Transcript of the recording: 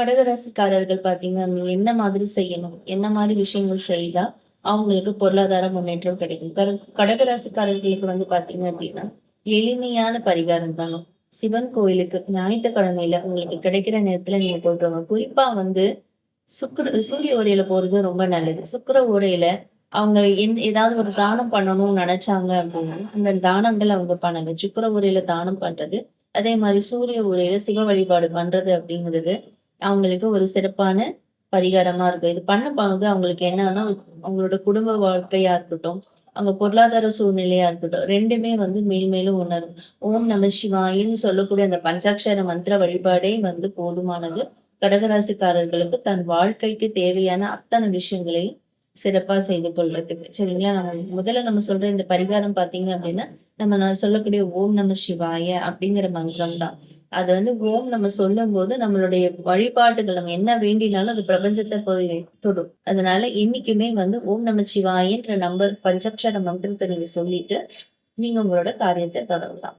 கடகராசிக்காரர்கள் பார்த்தீங்க நீங்க என்ன மாதிரி செய்யணும்? என்ன மாரி விஷயங்கள் செய்தா, அவங்களுக்கு பொருளாதார முன்னேற்றம் கிடைக்கும்? கடகராசிக்காரர்களுக்கு வந்து பார்த்தீங்க அப்டின்னா, எளிமையான பரிகாரம் தாங்க. சிவன் கோயிலுக்கு ஞாயித்துக்கிழமையில உங்களுக்கு கிடைக்கிற நேரத்துல நீங்க போயிட்டு வாங்க. குறிப்பா வந்து சூரிய ஓரையில போறது ரொம்ப நல்லது. சுக்கிர ஓரையில அவங்க ஏதாவது ஒரு தானம் பண்ணணும்னு நெனச்சாங்க அப்டின்னா, அந்த தானங்கள் அவங்க பண்ணுங்க. சுக்கிர ஓரையில தானம் பண்றது, அதே மாரி சூரிய ஓரையில சிவ வழிபாடு பண்றது அப்டிங்கிறது அவங்களுக்கு ஒரு சிறப்பான பரிகாரமா இருக்கும். இது பண்ணும்போது அவங்களுக்கு என்னன்னா, அவங்களோட குடும்ப வாழ்க்கையா இருக்கட்டும், அவங்க பொருளாதார சூழ்நிலையா இருக்கட்டும், 2மே வந்து மேல்மேலும் உணரும். ஓம் நம சிவாயன்னு சொல்லக்கூடிய அந்த பஞ்சாட்சர மந்திர வழிபாடே வந்து போதுமானது. கடகராசிக்காரர்களுக்கு தன் வாழ்க்கைக்கு தேவையான அத்தன விஷயங்களையும் சிறப்பா செய்து கொள்றதுக்கு. சரிங்களா? முதல்ல நம்ம சொல்ற இந்த பரிகாரம் பார்த்தீங்க அப்டின்னா, நான் சொல்லக்கூடிய ஓம் நம சிவாய அப்படிங்கிற மந்திரம் தான். அது வந்து ஓம் நம்ம சொல்லும்போது நம்மளுடைய வழிபாட்டுகள் நம்ம என்ன வேண்டினாலும் அது பிரபஞ்சத்த போய் தொடும். அதனால என்னைக்குமே வந்து ஓம் நமச்சிவாயன்ற நம்பர் பஞ்சாட்சர மந்திரத்த நீங்க சொல்லிட்டு, நீங்க உங்களோட காரியத்த தொடரலாம்.